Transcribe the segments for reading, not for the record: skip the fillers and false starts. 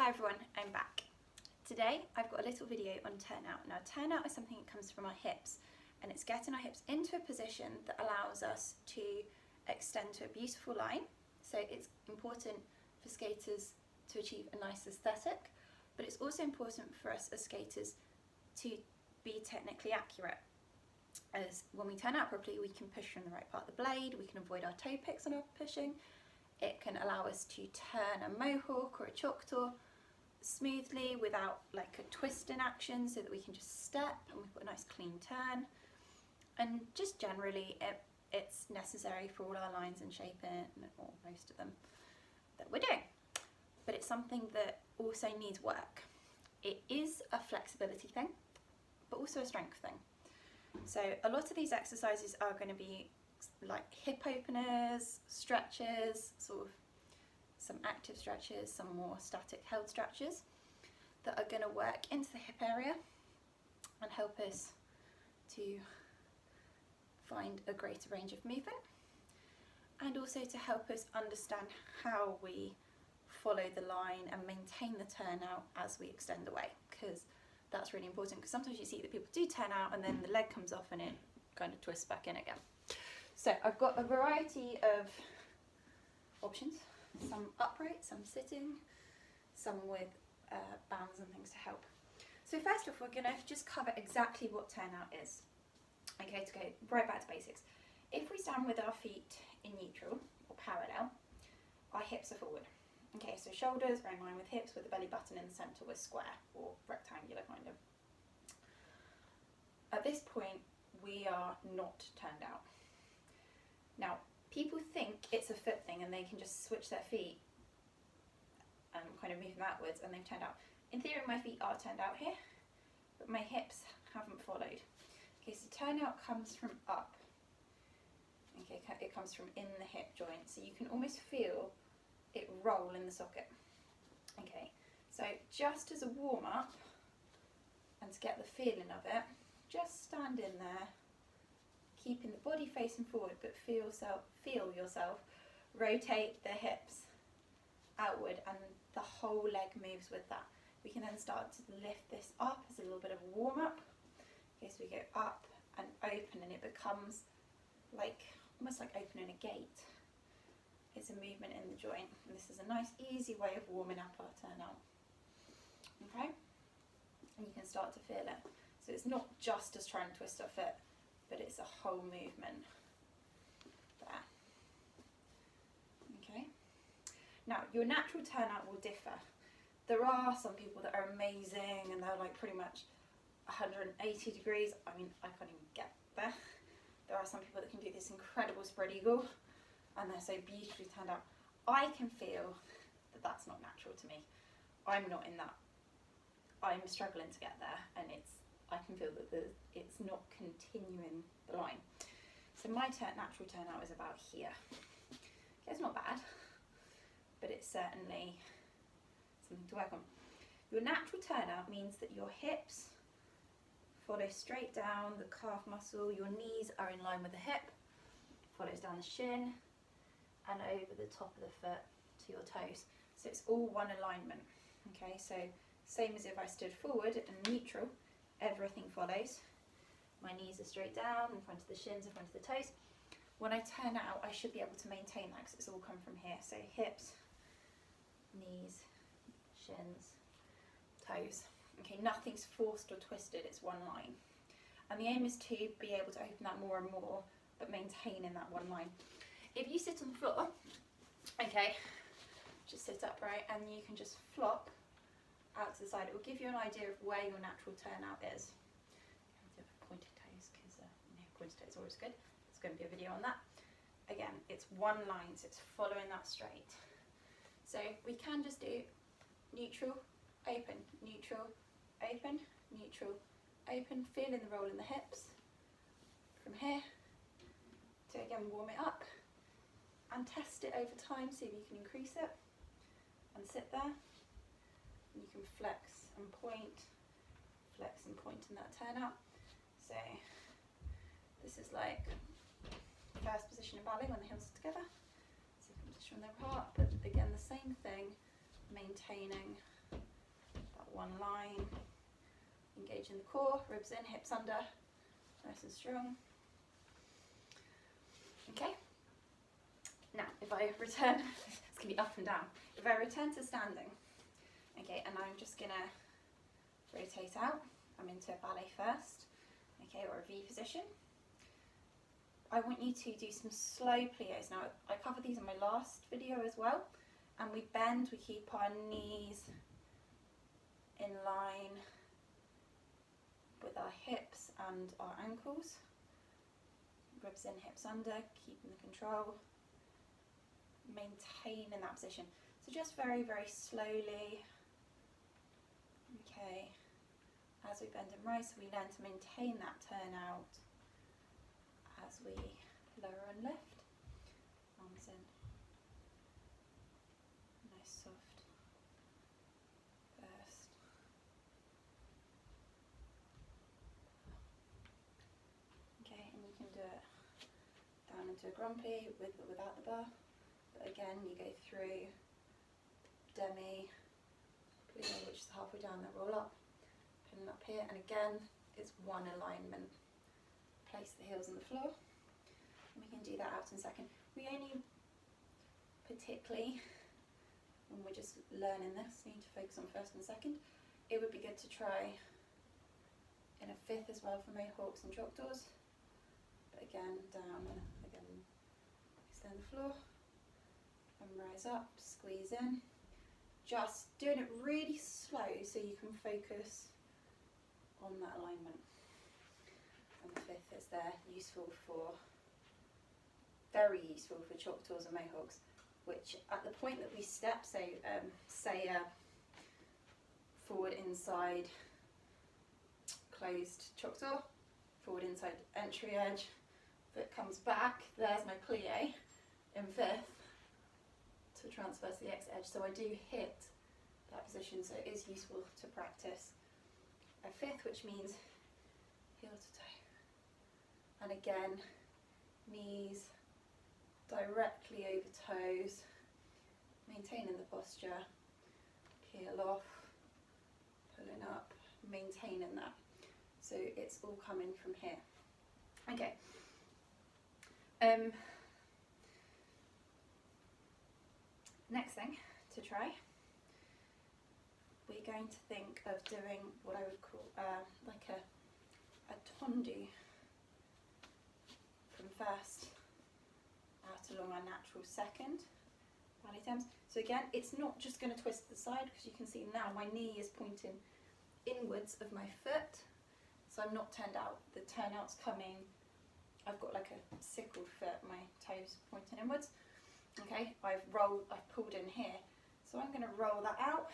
Hi everyone, I'm back. Today I've got a little video on turnout. Now turnout is something that comes from our hips, and it's getting our hips into a position that allows us to extend to a beautiful line. So it's important for skaters to achieve a nice aesthetic, but it's also important for us as skaters to be technically accurate. As when we turn out properly, we can push from the right part of the blade, we can avoid our toe picks on our pushing. It can allow us to turn a mohawk or a choctaw smoothly without like a twist in action, so that we can just step and we've got a nice clean turn. And just generally it's necessary for all our lines and shaping, or most of them, that we're doing. But it's something that also needs work. It is a flexibility thing, but also a strength thing. So a lot of these exercises are going to be like hip openers, stretches, sort of some active stretches, some more static held stretches that are going to work into the hip area and help us to find a greater range of movement, and also to help us understand how we follow the line and maintain the turnout as we extend away, because that's really important, because sometimes you see that people do turn out and then the leg comes off and it kind of twists back in again. So I've got a variety of options, some upright, some sitting, some with bands and things to help. So first off, we're going to just cover exactly what turnout is. Okay, to go right back to basics. If we stand with our feet in neutral or parallel, our hips are forward. Okay, so shoulders are in line with hips, with the belly button in the centre with square or rectangular kind of. At this point, we are not turned out. Now, people think it's a foot thing and they can just switch their feet and kind of move them outwards and they've turned out. In theory, my feet are turned out here, but my hips haven't followed. Okay, so turnout comes from up. Okay, it comes from in the hip joint, so you can almost feel it roll in the socket. Okay, so just as a warm-up and to get the feeling of it, just stand in there, keeping the body facing forward, but feel yourself rotate the hips outward, and the whole leg moves with that. We can then start to lift this up as a little bit of a warm-up. Okay, so we go up and open, and it becomes like almost like opening a gate. It's a movement in the joint, and this is a nice easy way of warming up our turnout. Okay, and you can start to feel it. So it's not just us trying to twist our foot, but it's a whole movement there. Okay, now your natural turnout will differ. There are some people that are amazing and they're like pretty much 180 degrees. I mean, I can't even get there. There are some people that can do this incredible spread eagle and they're so beautifully turned out. I can feel that that's not natural to me. I'm not in that. I'm struggling to get there, and I can feel that it's not continuing the line. So my natural turnout is about here. Okay, it's not bad, but it's certainly something to work on. Your natural turnout means that your hips follow straight down the calf muscle, your knees are in line with the hip, follows down the shin and over the top of the foot to your toes. So it's all one alignment. Okay, so same as if I stood forward and neutral, everything follows. My knees are straight down in front of the shins, in front of the toes. When I turn out, I should be able to maintain that because it's all come from here. So hips, knees, shins, toes. Okay, nothing's forced or twisted, it's one line. And the aim is to be able to open that more and more, but maintain in that one line. If you sit on the floor, okay, just sit upright and you can just flop out to the side. It will give you an idea of where your natural turnout is. Pointed toes, because pointed toes are always good. There's going to be a video on that. Again, it's one line, so it's following that straight. So we can just do neutral, open, neutral, open, neutral, open, feeling the roll in the hips from here to again warm it up, and test it over time, see if you can increase it, and sit there, and you can flex and point in that turnout. So this is like first position in ballet when the heels are together, second position when they're apart, but again the same thing, maintaining one line, engaging the core, ribs in, hips under, nice and strong. Okay, now if I return, it's going to be up and down, if I return to standing, okay, and I'm just going to rotate out, I'm into a ballet first, okay, or a V position. I want you to do some slow pliés. Now I covered these in my last video as well, and we bend, we keep our knees in line with our hips and our ankles, ribs in, hips under, keeping the control, maintain in that position. So just very, very slowly, okay, as we bend and rise, so we learn to maintain that turnout as we lower and lift, arms in, nice soft first, okay, and you can do it down into a grand plie with or without the bar, but again you go through demi plie, which is halfway down, then roll up, pin up here, and again it's one alignment. Place the heels on the floor, and we can do that out in a second. We only, particularly when we're just learning this, need to focus on first and second. It would be good to try in a fifth as well for mohawks and trapdoors, but again down and again extend the floor and rise up, squeeze in, just doing it really slow so you can focus on that alignment. And the fifth is there, very useful for trapdoors and mohawks, which at the point that we step, say forward inside closed trapdoor, forward inside entry edge, foot comes back, there's my plie in fifth to transverse the X edge, so I do hit that position, so it is useful to practice a fifth, which means heel to toe. And again, knees directly over toes, maintaining the posture, peel off, pulling up, maintaining that. So it's all coming from here. Okay. Next thing to try, we're going to think of doing what I would call like a tendu from first out along our natural second ballet terms. So again, it's not just going to twist to the side, because you can see now my knee is pointing inwards of my foot, so I'm not turned out. The turnout's coming, I've got like a sickle foot, my toes pointing inwards. Okay, I've pulled in here, so I'm going to roll that out.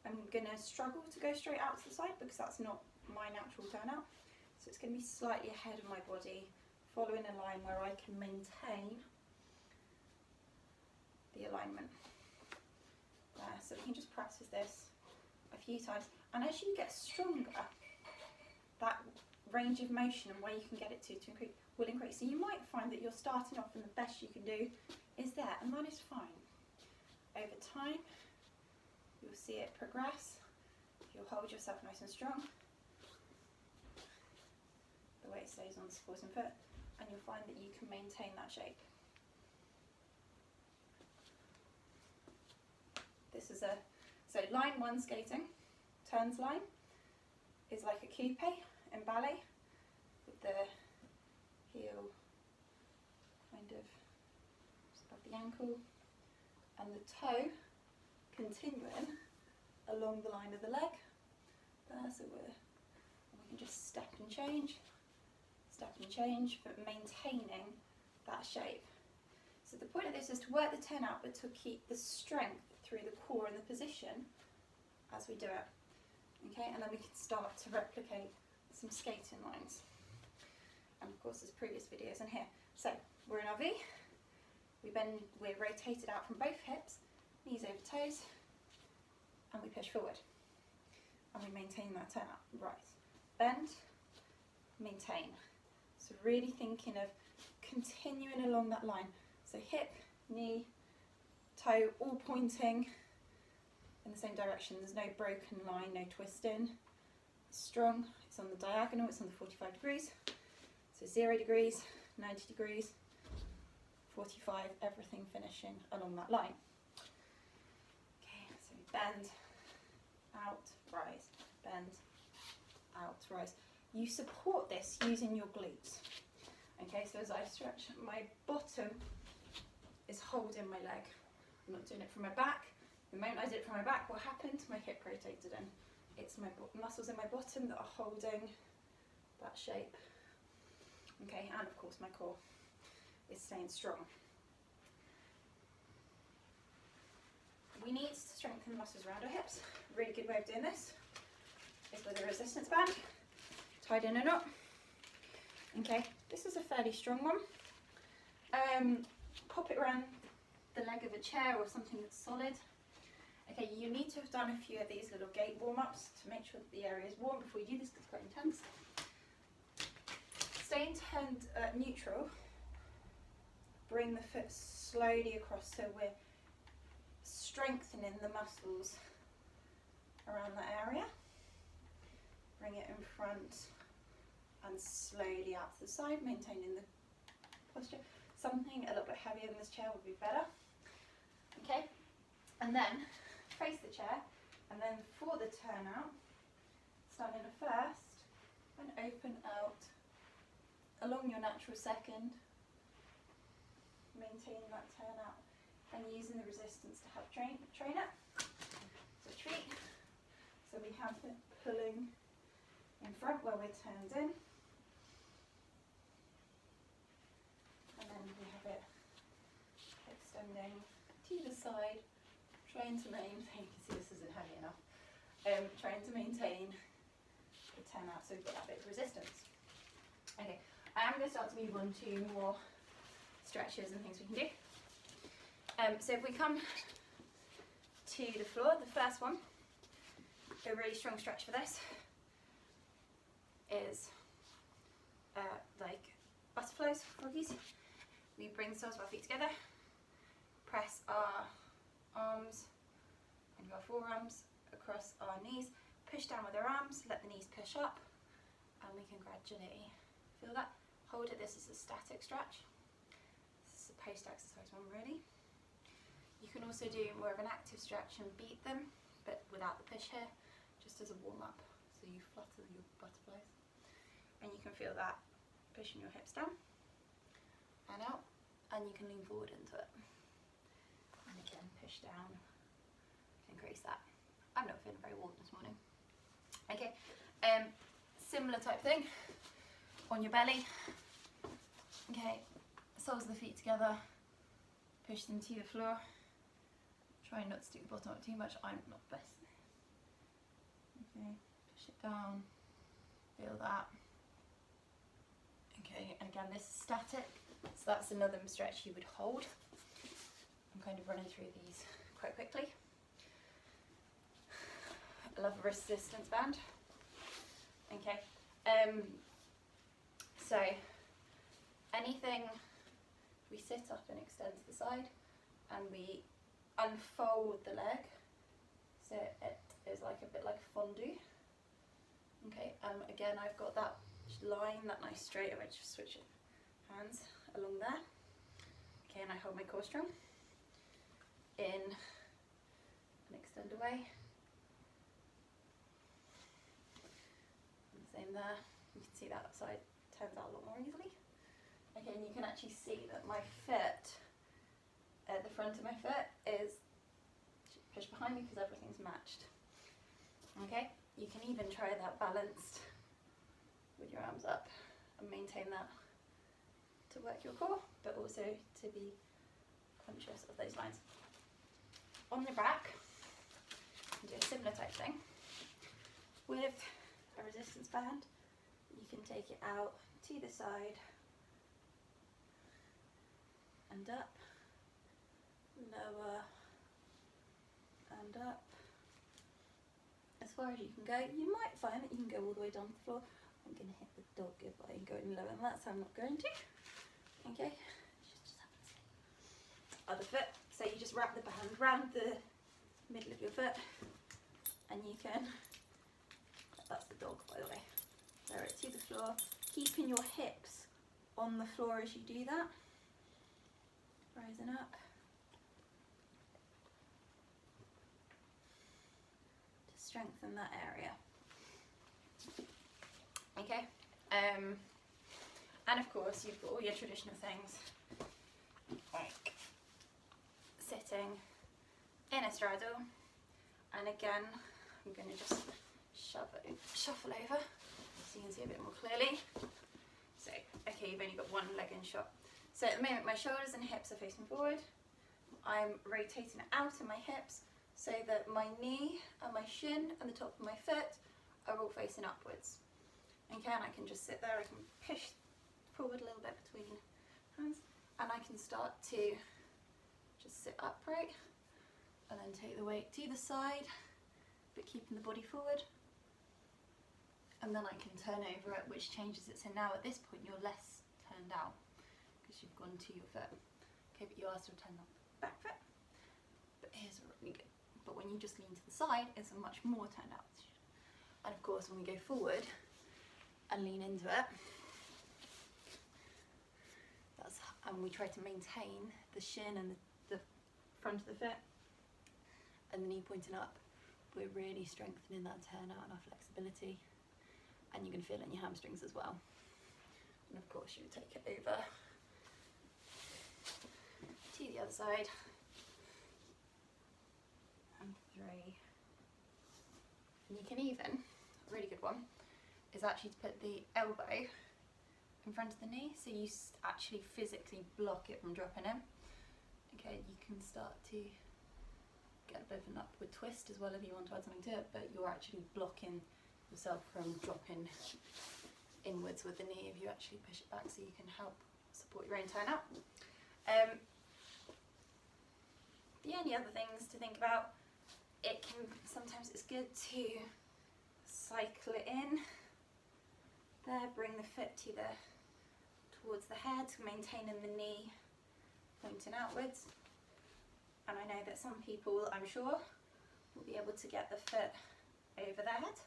I'm going to struggle to go straight out to the side because that's not my natural turnout, so it's going to be slightly ahead of my body, following a line where I can maintain the alignment there. So we can just practice this a few times, and as you get stronger, that range of motion and where you can get it to increase will increase. So you might find that you're starting off and the best you can do is there, and that is fine. Over time you'll see it progress. You'll hold yourself nice and strong, the weight stays on the supporting foot, and you'll find that you can maintain that shape. This is so line one skating, turns line, is like a coupe in ballet, with the heel kind of just above the ankle, and the toe continuing along the line of the leg. There, so we can just step and change, but maintaining that shape. So the point of this is to work the turnout, but to keep the strength through the core and the position as we do it. Okay, and then we can start to replicate some skating lines. And of course there's previous videos in here. So we're in our V, we're rotated out from both hips, knees over toes, and we push forward. And we maintain that turnout. Right, bend, maintain. So really thinking of continuing along that line. So hip, knee, toe, all pointing in the same direction. There's no broken line, no twisting. It's strong, it's on the diagonal, it's on the 45 degrees. So 0 degrees, 90 degrees, 45, everything finishing along that line. Okay, so bend, out, rise, bend, out, rise. You support this using your glutes. Okay, so as I stretch, my bottom is holding my leg. I'm not doing it from my back. The moment I did it from my back, what happened? My hip rotated in. It's my muscles in my bottom that are holding that shape. Okay, and of course my core is staying strong. We need to strengthen the muscles around our hips. A really good way of doing this is with a resistance band tied in a knot. Okay, this is a fairly strong one. Pop it around the leg of a chair or something that's solid. Okay, you need to have done a few of these little gait warm-ups to make sure that the area is warm before you do this because it's quite intense. Stay turned neutral. Bring the foot slowly across so we're strengthening the muscles around that area. Bring it in front and slowly out to the side, maintaining the posture. Something a little bit heavier than this chair would be better. Okay, and then face the chair, and then for the turnout, stand in a first and open out along your natural second, maintaining that turnout and using the resistance to help train it. So retreat, so we have it pulling in front where we're turned in, and then we have it extending to the side, trying to maintain, you can see this isn't heavy enough, trying to maintain the turnout so we've got that bit of resistance. Okay, I am going to start to move on to more stretches and things we can do. So if we come to the floor, the first one, a really strong stretch for this is like butterflies, froggies. We bring the soles of our feet together, press our arms and our forearms across our knees, push down with our arms, let the knees push up, and we can gradually feel that. Hold it, this is a static stretch. This is a post-exercise one really. You can also do more of an active stretch and beat them, but without the push here, just as a warm-up. So you flutter your butterflies. And you can feel that pushing your hips down and out, and you can lean forward into it. And again, push down, increase that. I'm not feeling very warm this morning. Okay, similar type thing on your belly. Okay, soles of the feet together, push them to the floor. Try not to stick the bottom up too much, I'm not best. Okay, push it down, feel that. Okay, and again this is static, so that's another stretch you would hold. I'm kind of running through these quite quickly. I love a resistance band. Okay, so anything, we sit up and extend to the side and we unfold the leg so it is like a bit like fondue. Okay, again I've got that line, that nice straight edge, switch it, hands along there. Okay, and I hold my core strong, in and extend away. And same there, you can see that side turns out a lot more easily. Okay, and you can actually see that my foot, the front of my foot is pushed behind me because everything's matched. Okay, you can even try that balanced with your arms up and maintain that to work your core, but also to be conscious of those lines. On the back, you do a similar type thing with a resistance band. You can take it out to the side and up, lower and up, as far as you can go. You might find that you can go all the way down to the floor. I'm going to hit the dog by going lower than that, so I'm not going to. Okay, just have a see. Other foot, so you just wrap the band round the middle of your foot, and you can, that's the dog by the way, lower it to the floor, keeping your hips on the floor as you do that, rising up. To strengthen that area. Okay, and of course you've got all your traditional things like sitting in a straddle, and again I'm going to just shuffle over so you can see a bit more clearly. So, okay, you've only got one leg in shot. So at the moment my shoulders and hips are facing forward. I'm rotating out of my hips so that my knee and my shin and the top of my foot are all facing upwards. Okay, and I can just sit there, I can push forward a little bit between hands, and I can start to just sit upright and then take the weight to the side, but keeping the body forward. And then I can turn over it, which changes it. So now at this point you're less turned out because you've gone to your foot. Okay, but you are still turned on the back foot. But here's a really good. But when you just lean to the side, it's a much more turned out position. And of course when we go forward and lean into it, and we try to maintain the shin and the front of the foot and the knee pointing up, we're really strengthening that turnout and our flexibility, and you can feel it in your hamstrings as well. And of course you take it over to the other side, and 3, and you can even, a really good one is actually to put the elbow in front of the knee, so you actually physically block it from dropping in. Okay, you can start to get a bit of an upward twist as well if you want to add something to it, but you're actually blocking yourself from dropping inwards with the knee if you actually push it back, so you can help support your own turnout. The only other things to think about, sometimes it's good to cycle it in. There, bring the foot towards the head, maintaining the knee pointing outwards. And I know that some people, I'm sure, will be able to get the foot over their head.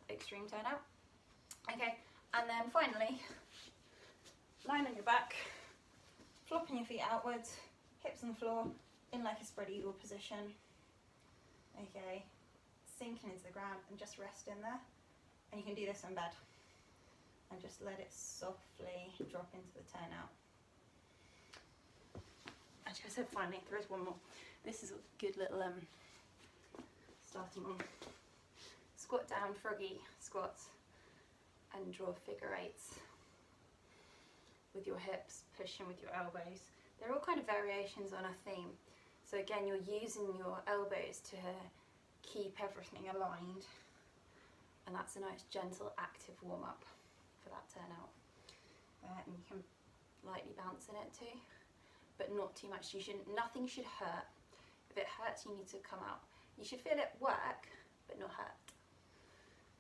Extreme turnout. Okay, and then finally, lying on your back, flopping your feet outwards, hips on the floor, in like a spread eagle position. Okay, sinking into the ground and just rest in there. And you can do this in bed and just let it softly drop into the turnout. Actually, I said finally, there is one more. This is a good little starting one. Squat down, froggy squats, and draw figure 8s with your hips, pushing with your elbows. They're all kind of variations on a theme. So again, you're using your elbows to keep everything aligned. And that's a nice, gentle, active warm-up for that turnout. And you can lightly bounce in it too, but not too much. Nothing should hurt. If it hurts, you need to come out. You should feel it work, but not hurt.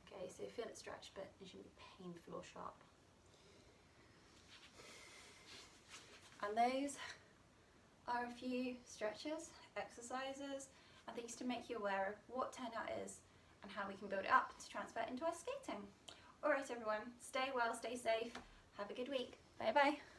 Okay, so feel it stretch, but it shouldn't be painful or sharp. And those are a few stretches, exercises, and things to make you aware of what turnout is and how we can build it up to transfer into our skating. Alright everyone, stay well, stay safe, have a good week. Bye bye.